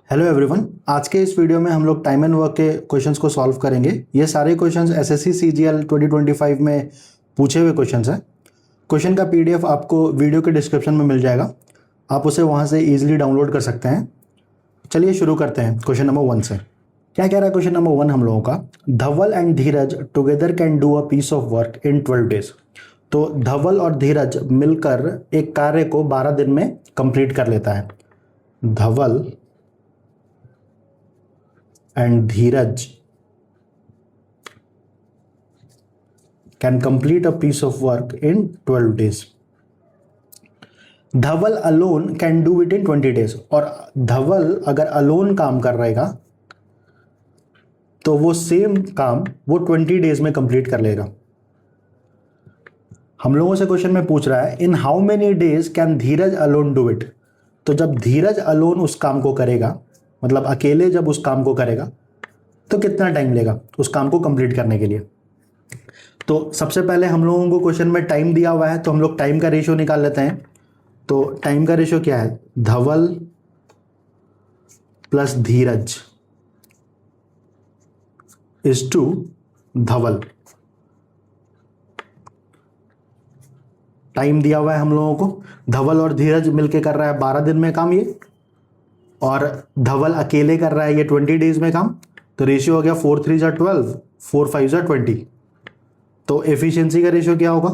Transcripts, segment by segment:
Hello everyone. आज के इस वीडियो में हम लोग टाइम एंड वर्क के क्वेश्चंस को सॉल्व करेंगे। ये सारे क्वेश्चंस एसएससी सीजीएल 2025 में पूछे हुए क्वेश्चंस हैं। क्वेश्चन का पीडीएफ आपको वीडियो के डिस्क्रिप्शन में मिल जाएगा, आप उसे वहां से इजीली डाउनलोड कर सकते हैं। चलिए शुरू करते हैं क्वेश्चन नंबर 1 से। क्या कह रहा है क्वेश्चन नंबर 1 हम लोगों का? Dhaval and Dheeraj together can do a piece of work in 12 days. तो धवल और धीरज मिलकर एक कार्य को 12 दिन में कंप्लीट कर लेता है। धवल and Dheeraj can complete a piece of work in 12 days. Dhawal alone can do it in 20 days। और धवल अगर alone काम कर रहेगा तो वो सेम काम वो 20 डेज में कंप्लीट कर लेगा। हम लोगों से क्वेश्चन में पूछ रहा है इन how many days can Dheeraj alone do it. तो जब धीरज अलोन उस काम को करेगा, मतलब अकेले जब उस काम को करेगा, तो कितना टाइम लेगा उस काम को कंप्लीट करने के लिए। तो सबसे पहले हम लोगों को क्वेश्चन में टाइम दिया हुआ है, तो हम लोग टाइम का रेशियो निकाल लेते हैं। तो टाइम का रेशियो क्या है? Dhawal plus Dheeraj is to Dhawal. Time दिया हुआ है हम लोगों को, धवल और धीरज मिलके कर रहा है 12 दिन में काम ये, और धवल अकेले कर रहा है ये 20 डेज में काम। तो रेशियो हो गया 4 3 जा 12, 4 5 जा 20। तो एफिशिएंसी का रेशियो क्या होगा?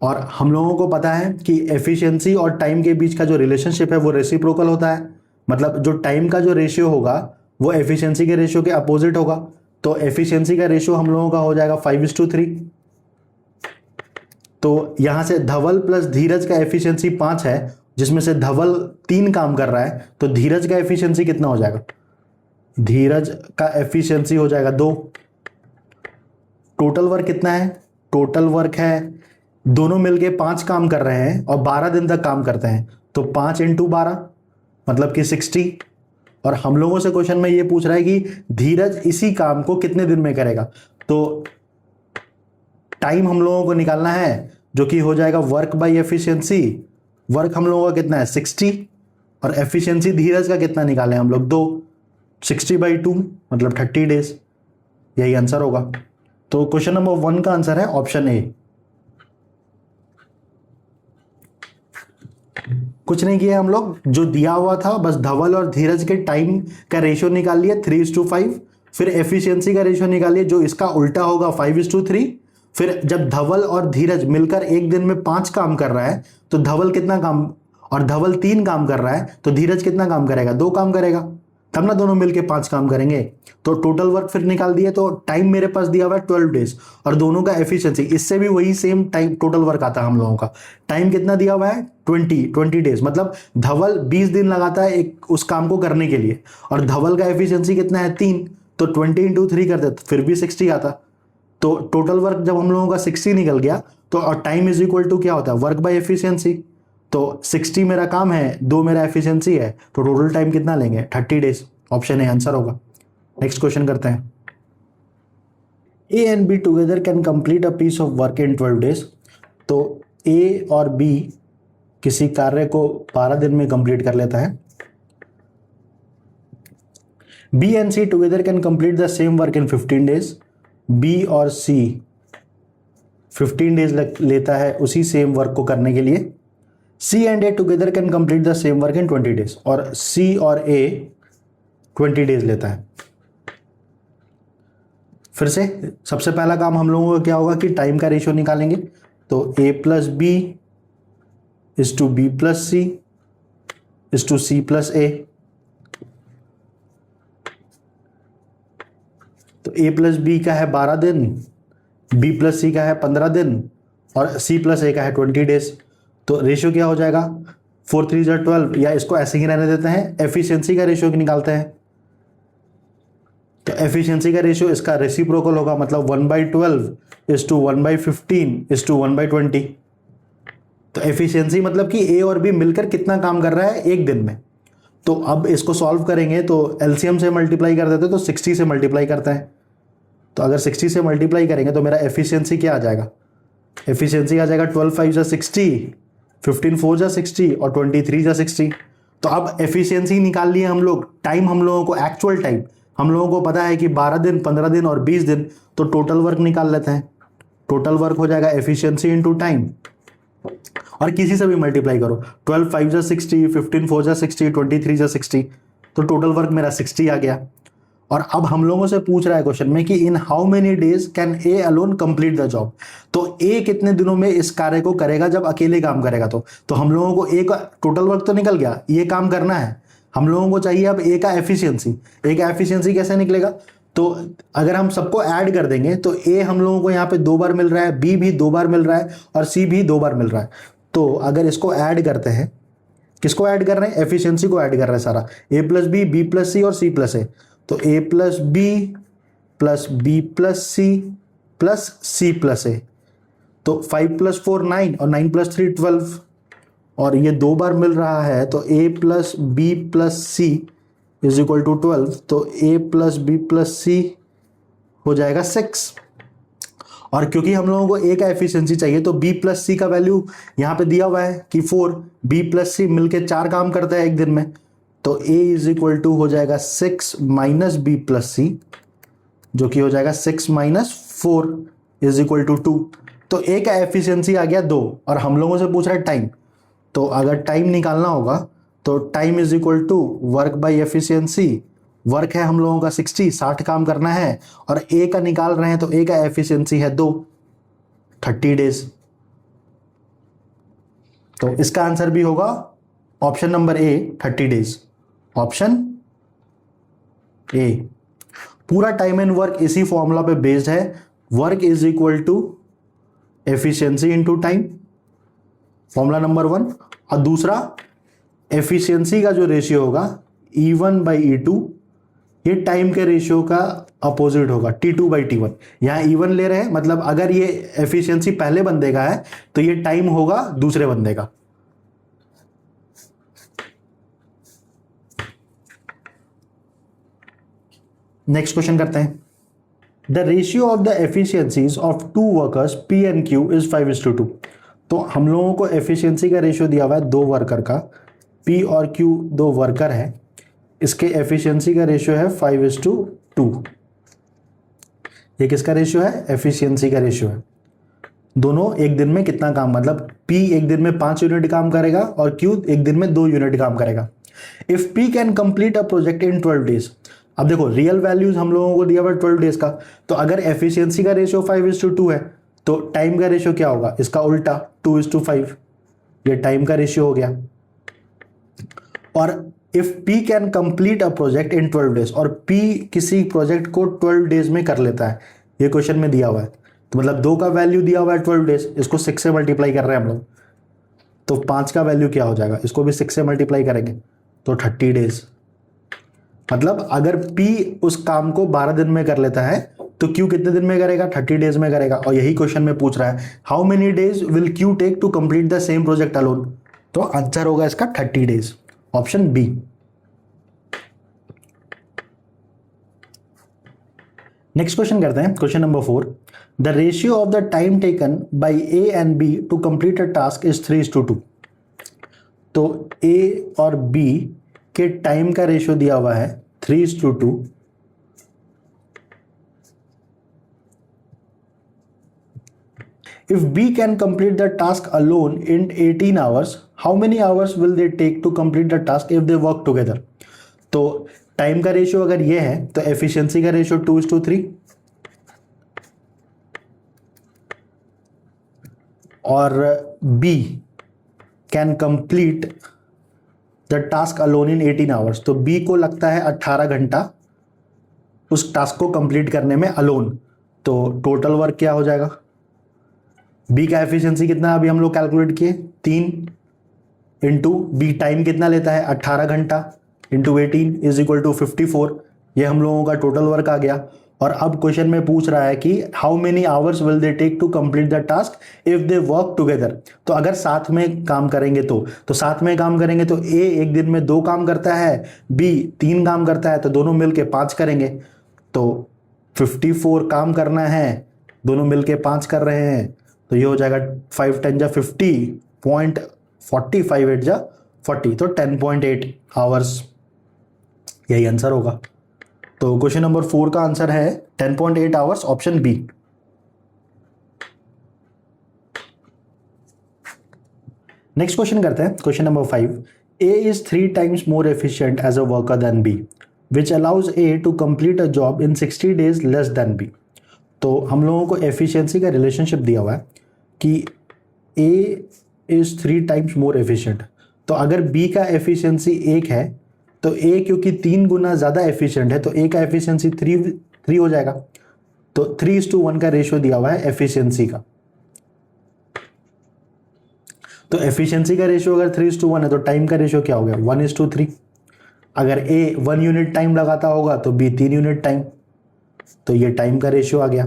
और हम लोगों को पता है कि एफिशिएंसी और टाइम के बीच का जो रिलेशनशिप है वो रेसिप्रोकल होता है। मतलब जो टाइम का जो रेशियो होगा वो एफिशिएंसी के रेशियो के अपोजिट होगा। तो एफिशिएंसी का रेशियो हम लोगों का हो जाएगा 5:3। तो यहां से धवल प्लस धीरज का एफिशिएंसी 5 है, जिसमें से धवल 3 काम कर रहा है, तो धीरज का एफिशिएंसी कितना हो जाएगा? धीरज का एफिशिएंसी हो जाएगा 2। टोटल वर्क कितना है? टोटल वर्क है, दोनों मिलके 5 काम कर रहे हैं और 12 दिन तक काम करते हैं, तो 5 × 12 मतलब कि 60। और हम लोगों से क्वेश्चन में ये पूछ रहा है कि धीरज इसी काम को कितने दिन में करेगा। तो टाइम हम लोगों को निकालना है, जो कि हो जाएगा वर्क बाई एफिशिएंसी। वर्क हम लोगों का कितना है? 60। और एफिशिएंसी धीरज का कितना निकाले हम लोग? 2। 60/2 मतलब 30 डेज। यही आंसर होगा। तो क्वेश्चन नंबर 1 का आंसर है ऑप्शन ए। कुछ नहीं किया हम लोग, जो दिया हुआ था बस धवल और धीरज के टाइम का रेशियो निकाल लिया 3:5। फिर एफिशिएंसी का रेशियो निकालिए जो इसका उल्टा होगा 5:3। फिर जब धवल और धीरज मिलकर एक दिन में 5 काम कर रहा है, तो धवल कितना काम, और धवल 3 काम कर रहा है, तो धीरज कितना काम करेगा? 2 काम करेगा, तब ना दोनों मिलके 5 काम करेंगे। तो टोटल वर्क फिर निकाल दिए। तो टाइम मेरे पास दिया हुआ है 12 डेज, और दोनों का एफिशिएंसी, इससे भी वही सेम टाइम टोटल वर्क आता है हम लोगों का। टाइम कितना दिया हुआ है? 20 डेज। मतलब धवल 20 दिन लगाता है एक उस काम को करने के लिए, और धवल का एफिशिएंसी कितना है? 3। तो 20 × 3 कर देते फिर भी 60 आता। तो टोटल वर्क जब हम लोगों का 60 निकल गया, तो टाइम इज इक्वल टू क्या होता है? Work by efficiency. तो 60 मेरा काम है, 2 मेरा एफिशिएंसी है, तो टोटल टाइम कितना लेंगे? 30 डेज। ऑप्शन ए आंसर होगा। नेक्स्ट क्वेश्चन करते हैं। A and B together can complete a piece of work in 12 days. तो ए और बी किसी कार्य को 12 दिन में कंप्लीट कर लेता है। B and C together can complete the same work in 15 days. B और सी 15 डेज लेता है उसी सेम वर्क को करने के लिए। C and A together can complete the same work in 20 days. और सी और ए 20 डेज लेता है। फिर से सबसे पहला काम हम लोगों का क्या होगा कि टाइम का रेशियो निकालेंगे। तो a plus B is to B plus C is to C plus A. तो a प्लस बी का है 12 दिन, b प्लस सी का है 15 दिन, और c प्लस ए का है 20 डेज। तो रेशियो क्या हो जाएगा? 4 3 जा 12, या इसको ऐसे ही रहने देते हैं। एफिशिएंसी का रेशियो निकालते हैं। तो एफिशिएंसी का रेशियो इसका रेसिप्रोकल होगा, मतलब 1/12 इज टू 1/15 इज टू 1/20। तो एफिशिएंसी मतलब कि ए और बी मिलकर कितना काम कर रहा है एक दिन में। तो अब इसको सॉल्व करेंगे तो एलसीएम से मल्टीप्लाई कर देते, तो 60 से मल्टीप्लाई करते हैं। तो अगर 60 से मल्टीप्लाई करेंगे तो मेरा एफिशिएंसी क्या आ जाएगा? एफिशिएंसी आ जाएगा 12 5 जा 60, 15 4 जा 60 और 23 जा 60। तो अब एफिशिएंसी निकाल लिए हम लोग, टाइम हम लोगों को, एक्चुअल टाइम हम लोगों को पता है कि 12 दिन, 15 दिन और 20 दिन, तो टोटल वर्क निकाल लेते हैं। टोटल वर्क हो जाएगा एफिशिएंसी इनटू टाइम, और किसी से भी मल्टीप्लाई करो, 12 5 जा 60, 15 4 जा 60, 23 जा 60, तो टोटल वर्क मेरा 60 आ गया। और अब हम लोगों से पूछ रहा है क्वेश्चन में कि in how many days can A alone complete the job, तो ए कितने दिनों में इस कार्य को करेगा जब अकेले काम करेगा। तो हम लोगों को ए का टोटल वर्क तो निकल गया, ये काम करना है, हम लोगों को चाहिए अब ए का एफिशिएंसी। ए का एफिशिएंसी कैसे निकलेगा, तो अगर हम सबको ऐड कर देंगे तो ए हम लोगों को यहाँ पे 2 बार मिल रहा है, बी भी 2 बार मिल रहा है और सी भी 2 बार मिल रहा है। तो अगर इसको ऐड करते हैं, किसको ऐड कर रहे हैं, एफिशिएंसी को ऐड कर रहे हैं सारा, A plus B plus C और सी प्लस ए, तो A plus B plus C plus C plus A, तो 5 + 4 9 और 9 + 3 12, और ये 2 बार मिल रहा है, तो a plus B plus C is equal to 12, तो a plus B plus C हो जाएगा 6। और क्योंकि हम लोगों को a का एफिशिएंसी चाहिए तो b प्लस सी का वैल्यू यहाँ पे दिया हुआ है कि 4, b प्लस सी मिलके 4 काम करता है एक दिन में, तो a इज इक्वल टू हो जाएगा 6 माइनस बी प्लस सी, जो कि हो जाएगा 6 माइनस 4 इज इक्वल टू 2। तो a का एफिशिएंसी आ गया 2, और हम लोगों से पूछ रहा है टाइम, तो अगर टाइम निकालना होगा तो time is equal to work by efficiency. Work है हम लोगों का 60 काम करना है, और ए का निकाल रहे हैं तो ए का एफिशिएंसी है 2, 30 डेज। तो इसका आंसर भी होगा option number A, 30 days, option A. पूरा टाइम एंड वर्क इसी फॉर्मूला पे बेस्ड है, work is equal to efficiency into time, formula number 1। और दूसरा एफिशिएंसी का जो रेशियो होगा E1/E2, ये टाइम के रेशियो का अपोजिट होगा, T2/T1। यहां E1 ले रहे हैं, मतलब अगर ये एफिशिएंसी पहले बंदे का है तो ये टाइम होगा दूसरे बंदे का। नेक्स्ट क्वेश्चन करते हैं। The ratio of the efficiencies of 2 workers P and Q is 5:2। तो हम लोगों को एफिशिएंसी का रेशियो दिया हुआ है 2 वर्कर का, P और Q 2 वर्कर है, इसके एफिशिएंसी का रेशियो है 5:2। ये किसका रेशियो है, एफिशिएंसी का रेशियो है। दोनों एक दिन में कितना काम, मतलब P एक दिन में 5 यूनिट काम करेगा और Q एक दिन में 2 यूनिट काम करेगा। If P can complete a project in 12 days, अब देखो रियल वैल्यूज हम लोगों को दिया हुआ 12 डेज का, तो अगर एफिशिएंसी का रेशियो 5:2 है तो टाइम का रेशियो क्या होगा, इसका उल्टा 2:5, ये टाइम का रेशियो हो गया। और if P can complete a project in 12 days, और P किसी प्रोजेक्ट को 12 डेज में कर लेता है, ये क्वेश्चन में दिया हुआ है, तो मतलब 2 का वैल्यू दिया हुआ है 12 डेज, इसको 6 से मल्टीप्लाई कर रहे हैं हम लोग, तो 5 का वैल्यू क्या हो जाएगा, इसको भी 6 से मल्टीप्लाई करेंगे तो 30 डेज। मतलब अगर P उस काम को 12 दिन में कर लेता है तो Q कितने दिन में करेगा, 30 डेज में करेगा। और यही क्वेश्चन में पूछ रहा है how many days will Q take to complete the same project alone, तो आंसर होगा इसका 30 days, option B. Next question करते हैं, question number 4। The ratio of the time taken by A and B to complete a task is 3:2। तो A और B के time का ratio दिया हुआ है 3:2। If B can complete the task alone in 18 hours, how many hours will they take to complete the task if they work together? तो time का ratio अगर ये है तो एफिशिएंसी का रेशियो 2:3, और B can complete the task alone in 18 hours, तो B को लगता है 18 घंटा उस टास्क को कंप्लीट करने में अलोन, तो टोटल वर्क क्या हो जाएगा, B का एफिशिएंसी कितना अभी हम लोग कैलकुलेट किए 3 इंटू B टाइम कितना लेता है 18 घंटा इंटू 18 इज इक्वल टू 54, ये हम लोगों का टोटल वर्क आ गया। और अब क्वेश्चन में पूछ रहा है कि how many hours will they take to complete the task if they work together, तो अगर साथ में काम करेंगे तो साथ में काम करेंगे तो A एक दिन में 2 काम करता है, B 3 काम करता है, तो दोनों मिलके 5 करेंगे, तो 54 काम करना है, दोनों मिलके 5 कर रहे हैं, तो ये हो जाएगा 5 × 10 = 50, 0.458 × 40, तो 10.8 आवर्स, यही आंसर होगा। तो क्वेश्चन नंबर 4 का आंसर है 10.8 hours, option B. Next question करते हैं, question number 5। A is 3 times more efficient as a worker than B which allows A to complete a job in 60 days less than B. तो हम लोगों को efficiency का relationship दिया हुआ है कि ए इज 3 times मोर एफिशिएंट, तो अगर बी का एफिशिएंसी 1 है तो ए क्योंकि 3 गुना ज़्यादा एफिशिएंट है तो ए का एफिशिएंसी 3 हो जाएगा। तो 3:1 का रेशियो दिया हुआ है एफिशिएंसी का। तो एफिशिएंसी का रेशियो अगर 3:1 है तो टाइम का रेशियो क्या हो गया, 1:3। अगर ए 1 यूनिट टाइम लगाता होगा तो बी 3 यूनिट टाइम, तो ये टाइम का रेशियो आ गया।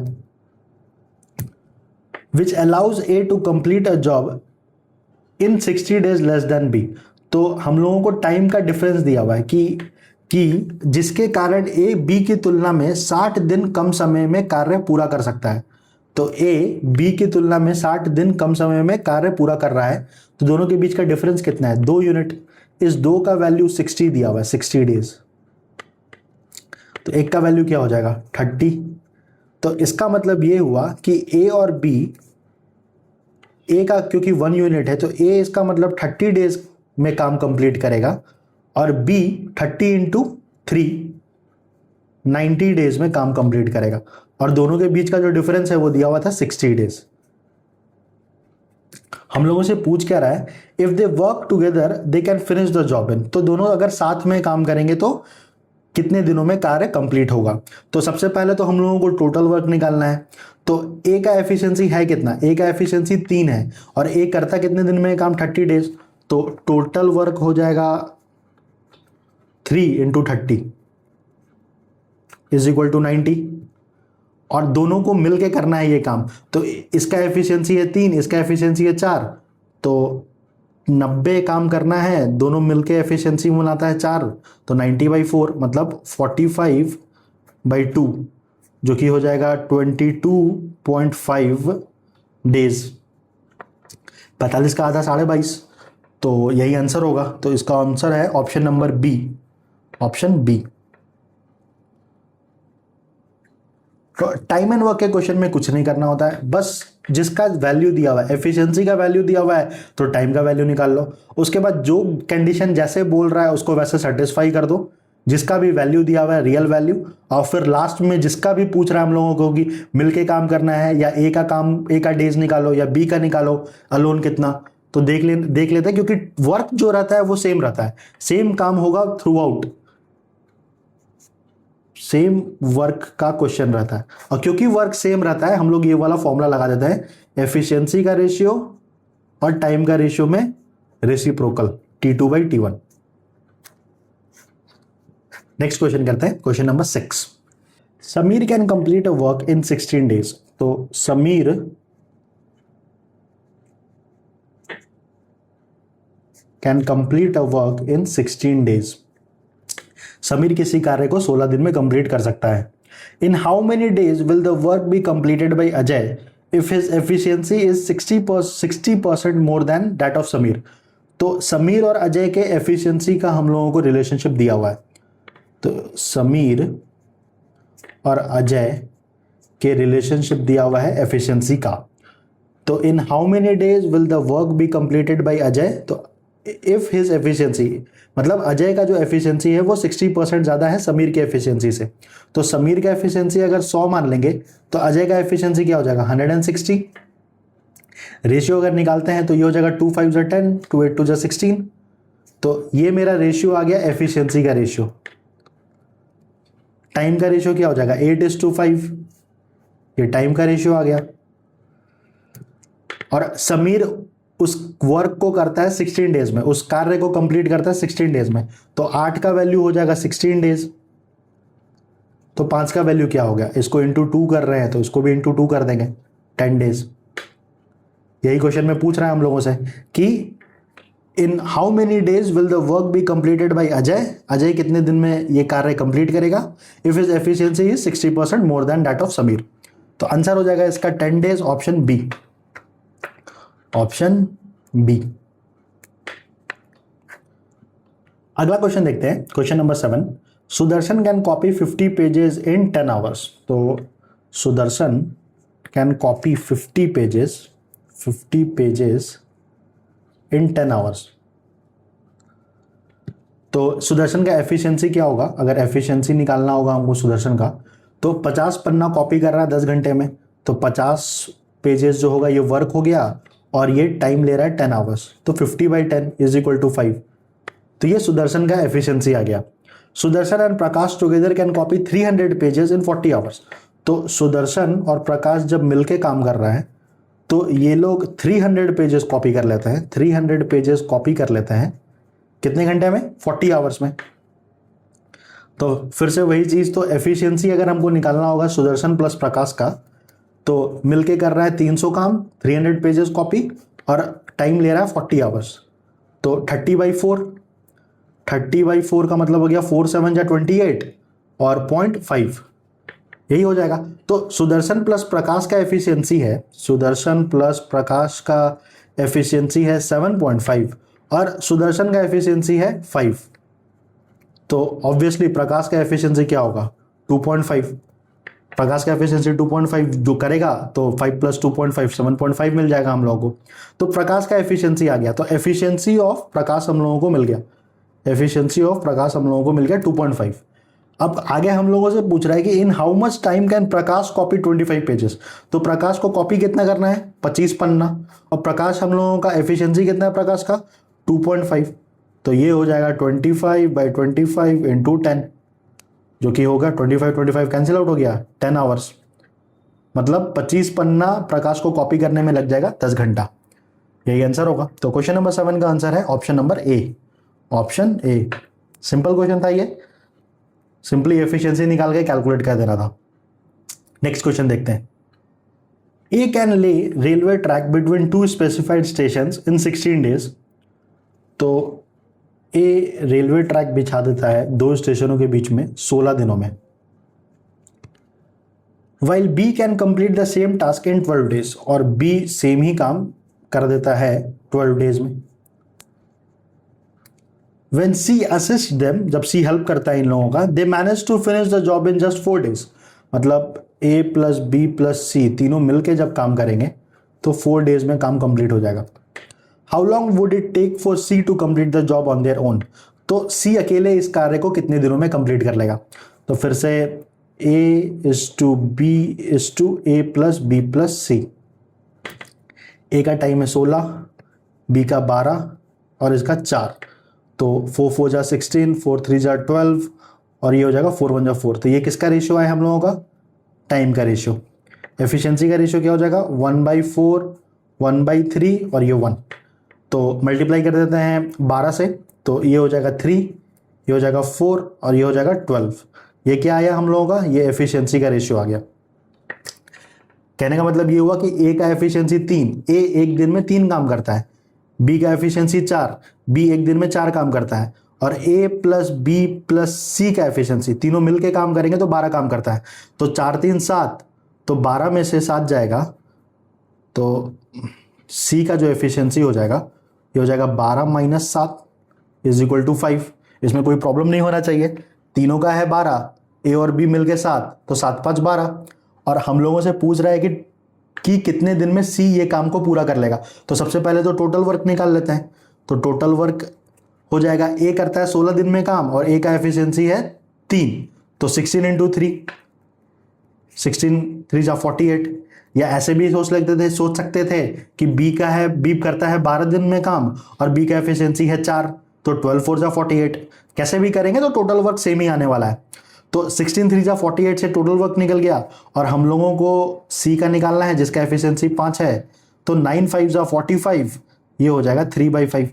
Which allows A to complete a job in 60 days less than B. तो हम लोगों को टाइम का डिफरेंस दिया हुआ है कि जिसके कारण ए बी की तुलना में 60 दिन कम समय में कार्य पूरा कर सकता है। तो ए बी की तुलना में 60 दिन कम समय में कार्य पूरा कर रहा है, तो दोनों के बीच का डिफरेंस कितना है, 2 यूनिट। इस 2 का वैल्यू 60 दिया हुआ है, 60 डेज। तो एक का वैल्यू क्या हो जाएगा, 30। तो इसका मतलब ये हुआ कि ए और बी, ए का क्योंकि 1 यूनिट है तो ए इसका मतलब 30 डेज में काम कंप्लीट करेगा और बी 30 × 3 90 डेज में काम कंप्लीट करेगा, और दोनों के बीच का जो डिफरेंस है वो दिया हुआ था 60 डेज। हम लोगों से पूछ क्या रहा है, if they work together they can finish the job in. तो दोनों अगर साथ में काम करेंगे तो कितने दिनों में कार्य कंप्लीट होगा। तो सबसे पहले तो हम लोगों को टोटल वर्क निकालना है। तो ए का एफिशिएंसी है कितना, ए का एफिशिएंसी 3 है और ए करता कितने दिन में काम, 30 डेज। तो टोटल वर्क हो जाएगा 3 × 30 = 90, और दोनों को मिलके करना है ये काम। तो इसका एफिशिएंसी है 3, इसका एफिशिएंसी है 4, तो 90 काम करना है, दोनों मिलके एफिशिएंसी बनाता है 4, तो 90/4 मतलब 45/2 जो कि हो जाएगा 22.5 डेज। 45 का आधा 22.5, तो यही आंसर होगा। तो इसका आंसर है option number B, option B. तो टाइम एंड वर्क के क्वेश्चन में कुछ नहीं करना होता है, बस जिसका वैल्यू दिया हुआ है, एफिशिएंसी का वैल्यू दिया हुआ है तो टाइम का वैल्यू निकाल लो। उसके बाद जो कंडीशन जैसे बोल रहा है उसको वैसे सेटिस्फाई कर दो, जिसका भी वैल्यू दिया हुआ है रियल वैल्यू, और फिर लास्ट में जिसका भी पूछ रहा है हम लोगों को कि मिलके काम करना है या ए का डेज निकालो या बी का निकालो अलोन कितना, तो देख लेते हैं, क्योंकि वर्क जो रहता है वो सेम रहता है, सेम काम होगा थ्रू आउट, सेम वर्क का क्वेश्चन रहता है। और क्योंकि वर्क सेम रहता है हम लोग ये वाला फॉर्मूला लगा देते हैं, एफिशिएंसी का रेशियो और टाइम का रेशियो में रेसिप्रोकल, T2/T1। नेक्स्ट क्वेश्चन करते हैं, question number 6। Sameer can complete a work in 16 days. तो Sameer can complete a work in 16 days. Sameer किसी कार्य को 16 दिन में कंप्लीट कर सकता है। इन how many days will the work be completed by Ajay if his efficiency is 60% more than that of Sameer. तो समीर और अजय के एफिशिएंसी का हम लोगों को रिलेशनशिप दिया हुआ है। तो समीर और अजय के रिलेशनशिप दिया हुआ है एफिशिएंसी का। तो इन how many days will the work be completed by Ajay, तो इफ हिज एफिशिएंसी मतलब अजय का जो एफिशिएंसी है वो 60% ज़्यादा है समीर के एफिशिएंसी से। तो समीर का एफिशिएंसी अगर 100 मान लेंगे तो अजय का एफिशिएंसी क्या हो जाएगा, 160। रेशियो अगर निकालते हैं तो ये हो जाएगा 2 × 5 = 10, 2 × 8 = 16। तो ये मेरा रेशियो आ गया एफिशिएंसी का रेशियो। टाइम का रेशियो क्या हो जाएगा, 8:5, ये टाइम का रेशियो आ गया। और समीर उस वर्क को करता है 16 डेज में, उस कार्य को कंप्लीट करता है 16 डेज में, तो 8 का वैल्यू हो जाएगा 16 डेज। तो 5 का वैल्यू क्या हो गया, इसको इंटू 2 कर रहे हैं तो इसको भी इंटू 2 कर देंगे, 10 डेज। यही क्वेश्चन में पूछ रहा है हम लोगों से कि in how many days will the work be completed by Ajay, Ajay कितने दिन में ये कार्य कंप्लीट करेगा if his efficiency is 60% more than that of Sameer. तो आंसर हो जाएगा इसका 10 days, option B, option B. अगला क्वेश्चन देखते हैं, question number 7। Sudarshan can copy 50 pages in 10 hours. तो Sudarshan can copy 50 pages in 10 hours. तो सुदर्शन का एफिशिएंसी क्या होगा? अगर एफिशिएंसी निकालना होगा हमको सुदर्शन का, तो 50 पन्ना कॉपी कर रहा है 10 घंटे में, तो 50 पेजेस जो होगा ये वर्क हो गया, और ये टाइम ले रहा है 10 आवर्स, तो 50/10 इज इक्वल टू 5। तो ये सुदर्शन का एफिशिएंसी आ गया। Sudarshan and Prakash together can copy 300 pages in 40 hours. तो सुदर्शन और प्रकाश जब मिलके काम कर रहा है तो ये लोग 300 पेजेस कॉपी कर लेते हैं। 300 पेजेस कॉपी कर लेते हैं कितने घंटे में? 40 आवर्स में। तो फिर से वही चीज, तो एफिशिएंसी अगर हमको निकालना होगा सुदर्शन प्लस प्रकाश का, तो मिलके कर रहा है 300 काम, 300 पेजेस कॉपी, और टाइम ले रहा है 40 आवर्स। तो 30/4, 30/4 का मतलब हो गया 4 7 जा 28 और 0.5, यही हो जाएगा। तो सुदर्शन प्लस प्रकाश का एफिशिएंसी है, सुदर्शन प्लस प्रकाश का एफिशिएंसी है 7.5 और सुदर्शन का एफिशिएंसी है 5। तो ऑब्वियसली प्रकाश का एफिशिएंसी क्या होगा? 2.5। प्रकाश का एफिशिएंसी 2.5 जो करेगा तो 5 + 2.5 7.5 मिल जाएगा हम लोगों को। तो प्रकाश का एफिशिएंसी आ गया, तो एफिशिएंसी ऑफ प्रकाश हम लोगों को मिल गया, एफिशिएंसी ऑफ प्रकाश हम लोगों को मिल गया 2.5। अब आगे हम लोगों से पूछ रहा है कि in how much time can Prakash copy 25 pages. तो प्रकाश को कॉपी कितना करना है? 25 पन्ना, और प्रकाश हम लोगों का एफिशिएंसी कितना है प्रकाश का? 2.5। तो ये हो जाएगा 25/25 इंटू 10, जो कि होगा 25 कैंसिल आउट हो गया, 10 आवर्स। मतलब 25 पन्ना प्रकाश को कॉपी करने में लग जाएगा 10 घंटा। यही आंसर होगा। तो क्वेश्चन नंबर 7 का आंसर है option number A, option A. Simple question था ये, सिंपली एफिशिएंसी निकाल के कैलकुलेट कर देना था। नेक्स्ट क्वेश्चन देखते हैं। A can lay railway track between 2 specified stations in 16 days. तो ए रेलवे ट्रैक बिछा देता है 2 स्टेशनों के बीच में 16 दिनों में। While B can complete the same task in 12 days. और बी सेम ही काम कर देता है 12 डेज में। When C assists them, जब C हेल्प करता है इन लोगों का, they manage to finish the job in just 4 days। मतलब A + B + C तीनों मिलके जब काम करेंगे तो 4 डेज में काम कंप्लीट हो जाएगा। How long would it take for C to complete the job on their own? तो C अकेले इस कार्य को कितने दिनों में कंप्लीट कर लेगा? तो फिर से A is to B is to A + B + C। A का टाइम है 16, B का 12 और इसका 4। तो 4 4 जा 16, 4 3 जा 12 और ये हो जाएगा 4 1 जा 4। तो ये किसका रेशियो है हम लोगों का? टाइम का रेशियो। एफिशिएंसी का रेशियो क्या हो जाएगा? 1/4, 1/3 और ये 1। तो मल्टीप्लाई कर देते हैं 12 से, तो ये हो जाएगा 3, ये हो जाएगा 4 और ये हो जाएगा 12। ये क्या आया हम लोगों का? ये एफिशिएंसी का रेशियो आ गया। कहने का मतलब ये हुआ कि ए का एफिशिएंसी 3, ए एक दिन में 3 काम करता है। बी का एफिशिएंसी 4, बी एक दिन में 4 काम करता है। और ए + B + C का एफिशिएंसी तीनों मिलके काम करेंगे तो 12 काम करता है। तो 4 3 7, तो 12 में से 7 जाएगा, तो C का जो एफिशिएंसी हो जाएगा ये हो जाएगा 12 - 7 = 5। इसमें कोई प्रॉब्लम नहीं होना चाहिए। तीनों का है 12, ए और बी मिलके 7, तो 7 5 12। और हम लोगों से पूछ रहा है कि कितने दिन में सी ये काम को पूरा कर लेगा। तो सबसे पहले तो टोटल वर्क निकाल लेते हैं। तो टोटल वर्क हो जाएगा, ए करता है 16 दिन में काम और ए का एफिशिएंसी है 3, तो 16 × 3, 16 3 जा 48। या ऐसे भी सोच सकते थे कि बी करता है 12 दिन में काम और बी का एफिशिएंसी है 4, तो 12 4 जा 48। कैसे भी करेंगे तो टोटल वर्क सेम ही आने वाला है। तो 16 3 जा 48 से टोटल वर्क निकल गया और हम लोगों को सी का निकालना है जिसका एफिशिएंसी 5 है। तो 9 5 जा 45, ये हो जाएगा 3/5,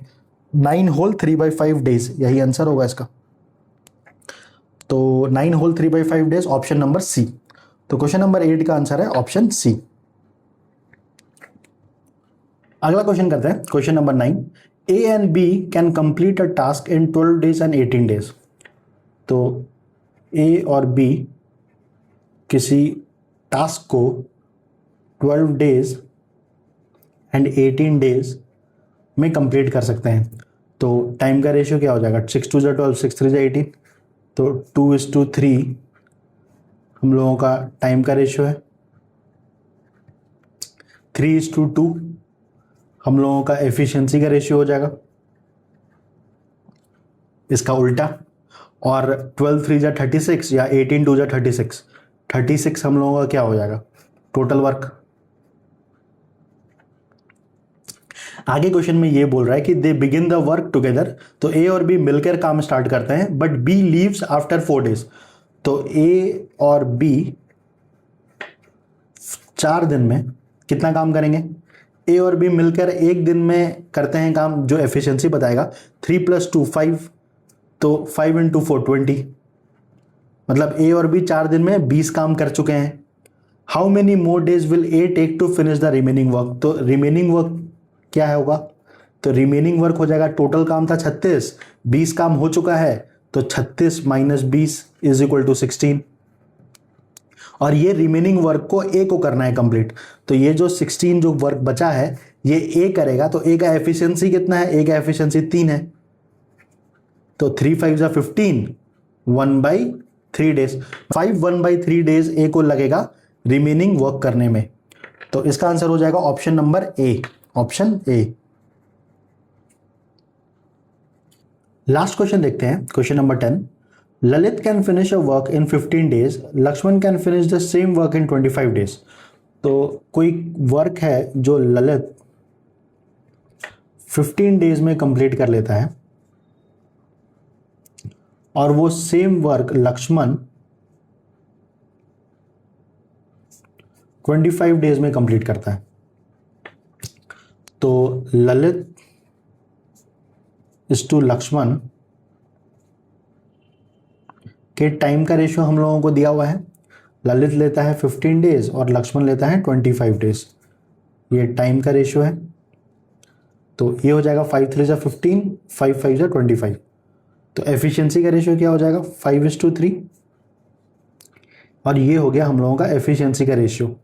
9 होल 3/5 डेज। यही आंसर होगा इसका। तो 9 whole 3/5 days, option number C. तो क्वेश्चन नंबर 8 का आंसर है ऑप्शन सी। अगला क्वेश्चन करते हैं, question number 9। A and B can complete a task in 12 days and 18 days. तो ए और बी किसी टास्क को 12 डेज एंड 18 डेज में कंप्लीट कर सकते हैं। तो टाइम का रेशियो क्या हो जाएगा, 6 2 12, 6 3 18, तो 2:3 हम लोगों का टाइम का रेशियो है। 3:2 हम लोगों का एफिशिएंसी का रेशियो हो जाएगा, इसका उल्टा। और 12 3 जा 36 या 18 2 जा 36, 36 हम लोगों का क्या हो जाएगा, टोटल वर्क। आगे क्वेश्चन में ये बोल रहा है कि they begin the work together, तो ए और बी मिलकर काम स्टार्ट करते हैं, but B leaves after 4 days। तो ए और बी 4 दिन में कितना काम करेंगे, ए और बी मिलकर एक दिन में करते हैं काम, जो एफिशिएंसी बताएगा 3 + 2 5, तो 5 × 4 20, मतलब ए और बी 4 दिन में 20 काम कर चुके हैं। How many more days will A take to finish the remaining work, तो रिमेनिंग वर्क क्या है होगा, तो रिमेनिंग वर्क हो जाएगा, टोटल काम था 36, 20 काम हो चुका है, तो 36 - 20 = 16। और ये रिमेनिंग वर्क को ए को करना है कंप्लीट, तो ये जो 16 जो वर्क बचा है ये ए करेगा, तो ए का एफिशिएंसी कितना है, ए का एफिशिएंसी 3 है, तो 3 5 जा 15, 1/3 days, 1/3 days ए को लगेगा रिमेनिंग वर्क करने में। तो इसका आंसर हो जाएगा option number A, option A. Last question देखते हैं, question number 10। Lalit can finish a work in 15 days, Laxman can finish the same work in 25 days। तो कोई वर्क है जो ललित 15 days में कंप्लीट कर लेता है और वो सेम वर्क लक्ष्मण 25 days में कंप्लीट करता है। तो ललित इस टू लक्ष्मण के टाइम का रेशियो हम लोगों को दिया हुआ है, ललित लेता है 15 days और लक्ष्मण लेता है 25 days, ये टाइम का रेशियो है। तो ये हो जाएगा 5 3 जा 15, 5 5 जा 25। तो एफिशिएंसी का रेशियो क्या हो जाएगा, 5:3, और ये हो गया हम लोगों का एफिशिएंसी का रेशियो।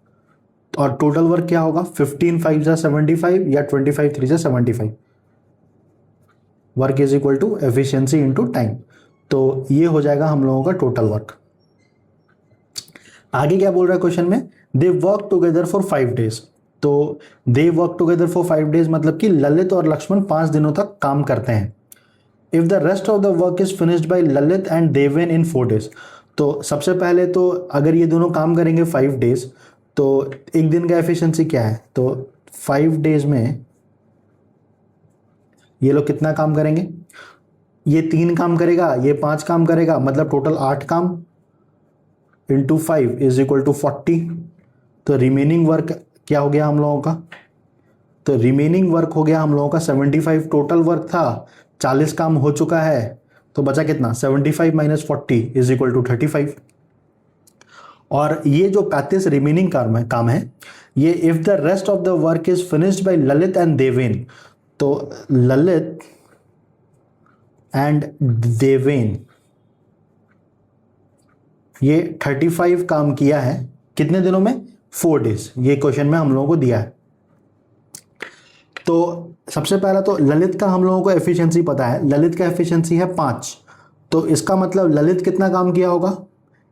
और टोटल वर्क क्या होगा, 15 5 जा 75 या 25 3 जा 75, वर्क = एफिशिएंसी इंटू टाइम। तो ये हो जाएगा हम लोगों का टोटल वर्क। आगे क्या बोल रहा है क्वेश्चन में, दे वर्क टुगेदर फॉर 5 days। तो दे वर्क टुगेदर फॉर 5 days मतलब कि ललित और लक्ष्मण 5 दिनों तक काम करते हैं। If the rest of the work is finished by Lalit and Deven in 4 days। तो सबसे पहले तो अगर ये दोनों काम करेंगे 5 days, तो एक दिन का एफिशिएंसी क्या है, तो 5 days में ये लोग कितना काम करेंगे, ये 3 काम करेगा, ये 5 काम करेगा, मतलब टोटल 8 काम इंटू 5 = 40। तो रिमेनिंग वर्क क्या हो गया हम लोगों का, तो रिमेनिंग वर्क हो गया हम लोगों का 75, टोटल वर्क था 40 काम हो चुका है, तो बचा कितना, 75 - 40 = 35। और ये जो 35 रिमेनिंग काम है ये if the rest of the work is finished by Lalit and Deven, तो ललित एंड देवेन ये 35 काम किया है कितने दिनों में, 4 days, ये क्वेश्चन में हम लोगों को दिया है। तो सबसे पहला तो ललित का हम लोगों को एफिशिएंसी पता है, ललित का एफिशिएंसी है 5, तो इसका मतलब ललित कितना काम किया होगा,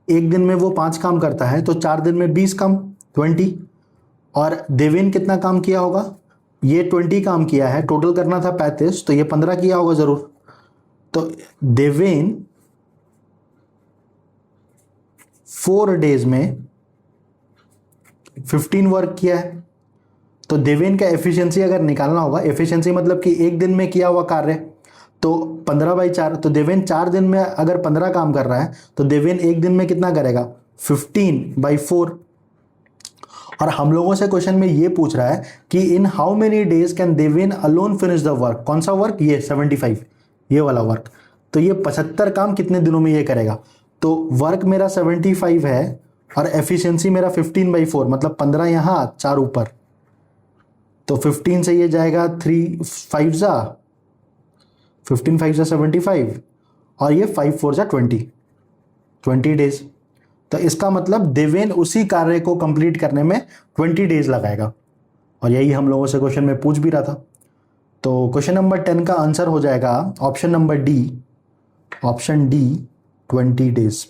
एक दिन में वो 5 काम करता है, तो 4 दिन में 20 काम 20। और देवेन कितना काम किया होगा, ये 20 काम किया है, टोटल करना था 35, तो ये 15 किया होगा जरूर। तो देवेन 4 days में 15 वर्क किया है। तो देवेन का एफिशिएंसी अगर निकालना होगा, एफिशिएंसी मतलब कि एक दिन में किया हुआ कार्य, तो 15/4, तो देवेन 4 दिन में अगर 15 काम कर रहा है तो देवेन एक दिन में कितना करेगा, 15/4। और हम लोगों से क्वेश्चन में ये पूछ रहा है कि in how many days can Deven alone finish the work, कौन सा वर्क, ये 75, ये वाला वर्क। तो ये 75 काम कितने दिनों में ये करेगा, तो वर्क मेरा 75 है और एफिशिएंसी मेरा 15/4, मतलब 15 यहाँ 4 ऊपर, तो 15 से ये जाएगा 3 5 जा 15 5 जा 75 और ये 5 4 जा 20 डेज। तो इसका मतलब देवेन उसी कार्य को कंप्लीट करने में 20 डेज लगाएगा, और यही हम लोगों से क्वेश्चन में पूछ भी रहा था। तो क्वेश्चन नंबर 10 का आंसर हो जाएगा option number D, option D 20 days.